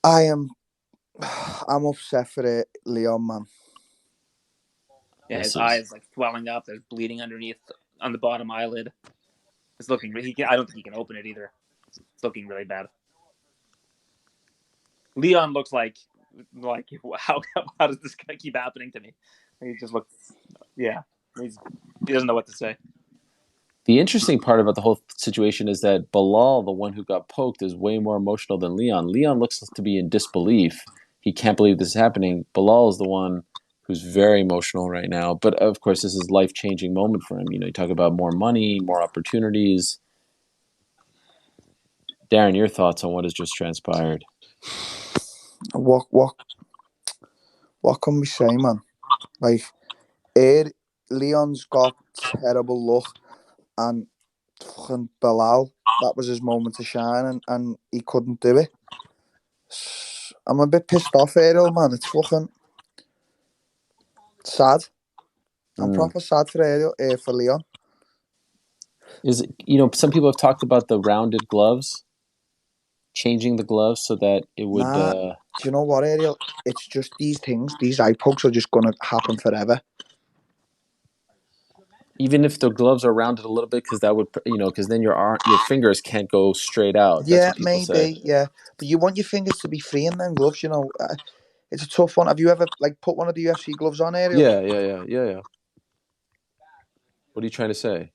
I am. I'm upset for it, Leon, man. Yeah, his eye is like swelling up. There's bleeding underneath on the bottom eyelid. It's looking. I don't think he can open it either. It's looking really bad. Leon looks like how does this keep happening to me? He just looks. Yeah, he doesn't know what to say. The interesting part about the whole situation is that Belal, the one who got poked, is way more emotional than Leon. Leon looks to be in disbelief. He can't believe this is happening. Belal is the one who's very emotional right now. But of course, this is a life-changing moment for him. You talk about more money, more opportunities. Darren, your thoughts on what has just transpired? What can we say, man? Like, Leon's got terrible luck, and fucking Belal, that was his moment to shine, and he couldn't do it. I'm a bit pissed off, Ariel, man. It's fucking sad. I'm proper sad for Ariel, for Leon. Is it, some people have talked about the rounded gloves, changing the gloves so that it would. Do you know what, Ariel? It's just these things. These eye pokes are just gonna happen forever. Even if the gloves are rounded a little bit, because that would, because then your fingers can't go straight out. Yeah, That's what people maybe. say. Yeah, but you want your fingers to be free in them gloves. It's a tough one. Have you ever put one of the UFC gloves on, Ariel? Yeah. What are you trying to say?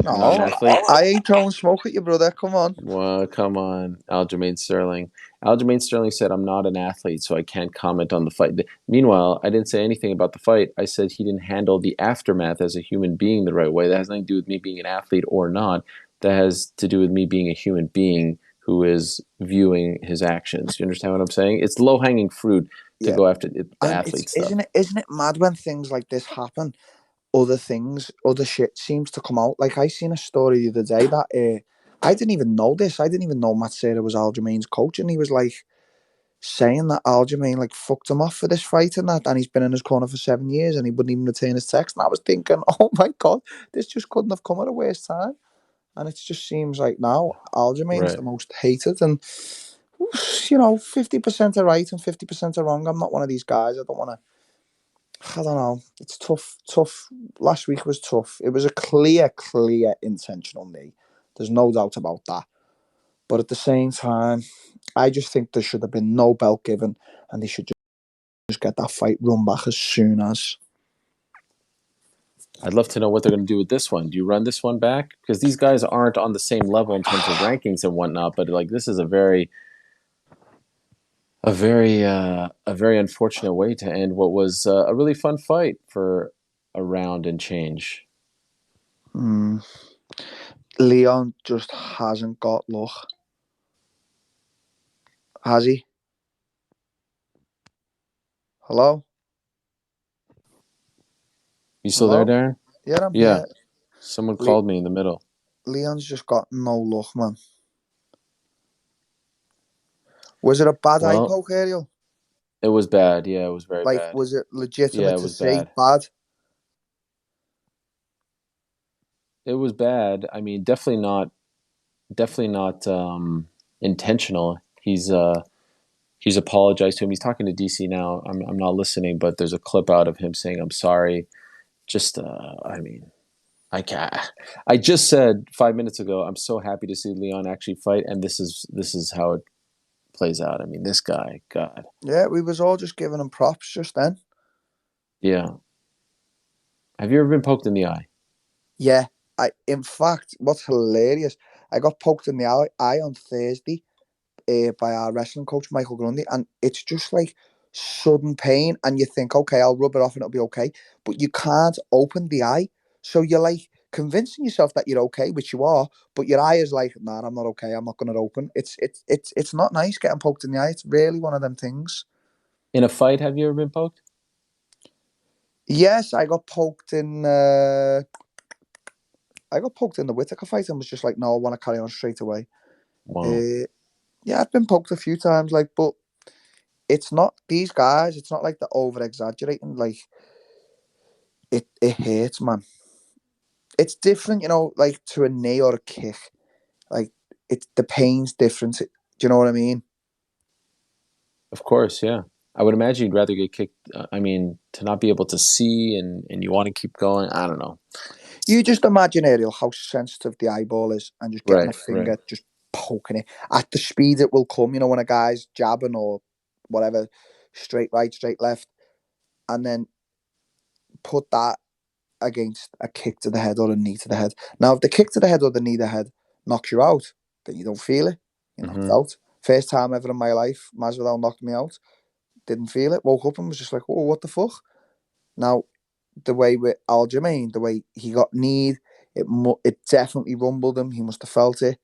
No, You're not an athlete? I ain't throwing smoke at you, brother. Come on. Well, come on, Aljamain Sterling. Aljamain Sterling said, "I'm not an athlete, so I can't comment on the fight." Meanwhile, I didn't say anything about the fight. I said he didn't handle the aftermath as a human being the right way. That has nothing to do with me being an athlete or not. That has to do with me being a human being who is viewing his actions. You understand what I'm saying? It's low-hanging fruit to go after the athlete stuff. Isn't it mad when things like this happen? Other shit seems to come out. Like, I seen a story the other day that I didn't even know this. I didn't even know Matt Serra was Aljamain's coach, and he was like saying that Aljamain fucked him off for this fight and that, and he's been in his corner for 7 years, and he wouldn't even return his text. And I was thinking, oh my god, this just couldn't have come at a worse time. And it just seems like now Aljamain's the most hated, and 50% are right and 50% are wrong. I'm not one of these guys. I don't want to. I don't know. It's tough. Last week was tough. It was a clear intentional knee. There's no doubt about that. But at the same time, I just think there should have been no belt given, and they should just get that fight run back as soon as. I'd love to know what they're going to do with this one. Do you run this one back? Because these guys aren't on the same level in terms of rankings and whatnot. But this is a very unfortunate way to end what was a really fun fight for a round and change. Leon just hasn't got luck, has he? Hello? You still there, Darren? Yeah, I'm here. Someone called me in the middle. Leon's just got no luck, man. Was it a bad eye poke, Ariel? It was bad. Yeah, it was very bad. Was it legitimate to say bad? It was bad. I mean, definitely not intentional. He's apologized to him. He's talking to DC now. I'm not listening, but there's a clip out of him saying, "I'm sorry." Just, I mean, I can't. I just said 5 minutes ago, I'm so happy to see Leon actually fight, and this is how it plays out. I mean, this guy, God. Yeah, we was all just giving him props just then. Yeah. Have you ever been poked in the eye? Yeah. In fact, what's hilarious, I got poked in the eye on Thursday by our wrestling coach, Michael Grundy, and it's just like sudden pain, and you think, okay, I'll rub it off and it'll be okay, but you can't open the eye, so you're convincing yourself that you're okay, which you are, but your eye is like, nah, I'm not okay, I'm not going to open. It's not nice getting poked in the eye. It's really one of them things. In a fight, have you ever been poked? Yes, I got poked in the Whittaker fight and was just like, no, I want to carry on straight away. Wow. Yeah, I've been poked a few times, but it's not these guys. It's not like they're over exaggerating. It hurts, man. It's different, to a knee or a kick. The pain's different. Do you know what I mean? Of course, yeah. I would imagine you'd rather get kicked. I mean, to not be able to see and you want to keep going. I don't know. You just imagine, Ariel, how sensitive the eyeball is, and just getting a Right. finger, just poking it at the speed it will come. You know, when a guy's jabbing or whatever, straight right, straight left, and then put that against a kick to the head or a knee to the head. Now, if the kick to the head or the knee to the head knocks you out, then you don't feel it. You're knocked out. First time ever in my life, Masvidal knocked me out. Didn't feel it. Woke up and was just like, oh, what the fuck? Now, the way with Aljamain, the way he got kneed, it definitely rumbled him. He must have felt it.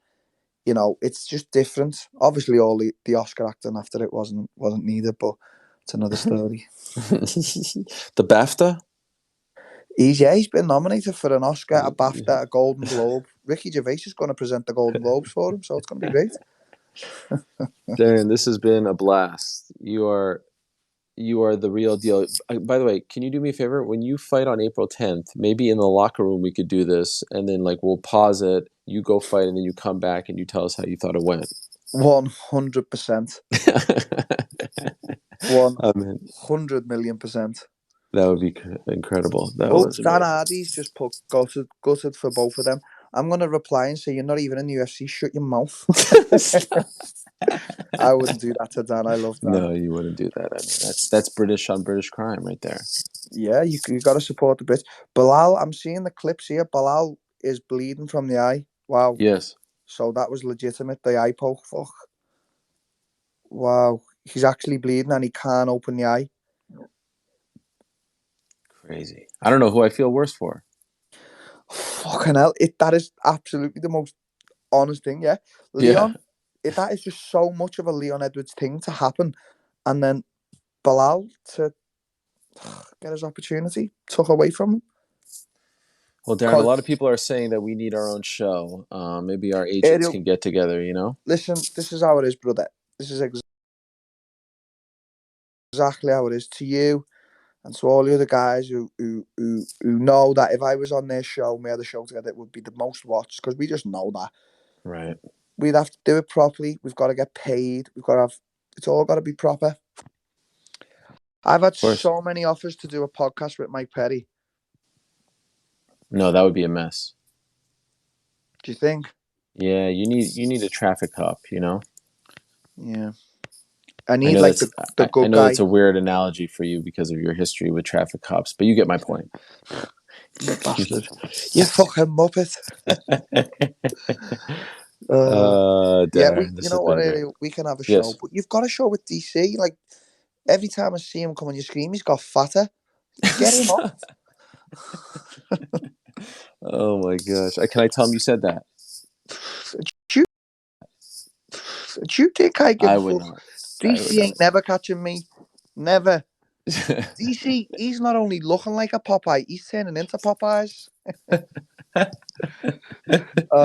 You know, it's just different. Obviously, all the Oscar acting after it wasn't needed, but it's another story. The BAFTA? He's been nominated for an Oscar, a BAFTA, a Golden Globe. Ricky Gervais is going to present the Golden Globes for him, so it's going to be great. Darren, this has been a blast. You are the real deal. By the way, can you do me a favor? When you fight on April 10th, maybe in the locker room we could do this, and then like we'll pause it. You go fight, and then you come back and you tell us how you thought it went. 100%. 100 million%. That would be incredible. That oh, was Dan Hardy's just put gutted for both of them. I'm going to reply and say, you're not even in the UFC. Shut your mouth. I wouldn't do that to Dan. I love Dan. No, you wouldn't do that. I mean, that's British on British crime right there. Yeah, you got to support the Brits. Belal, I'm seeing the clips here. Belal is bleeding from the eye. Wow. Yes. So that was legitimate. The eye poke. Fuck. Wow. He's actually bleeding and he can't open the eye. Crazy. I don't know who I feel worse for. Fucking hell. That is absolutely the most honest thing, yeah. Leon, that is just so much of a Leon Edwards thing to happen. And then Belal to get his opportunity took away from him. Well, Darren, a lot of people are saying that we need our own show. Maybe our agents can get together, you know? Listen, this is how it is, brother. This is exactly how it is to you and to all the other guys who know that if I was on their show, we had a show together, it would be the most watched, because we just know that. Right. We'd have to do it properly. We've got to get paid. It's all got to be proper. I've had so many offers to do a podcast with Mike Perry. No, that would be a mess. Do you think? Yeah, you need a traffic cop, you know? Yeah. I need the good guy. I know it's a weird analogy for you because of your history with traffic cops, but you get my point. You bastard. You fucking muppet. Darren, you know what? We can have a show, but you've got a show with DC. Like, every time I see him come on your screen, he's got fatter. Get him up. Oh my gosh. Can I tell him you said that? Do you think I give a fuck? Not. DC ain't never catching me. Never. DC, he's not only looking like a Popeye, he's turning into Popeyes.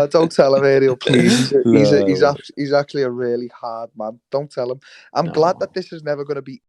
Don't tell him, Ariel, please. He's actually a really hard man. Don't tell him. I'm glad that this is never going to be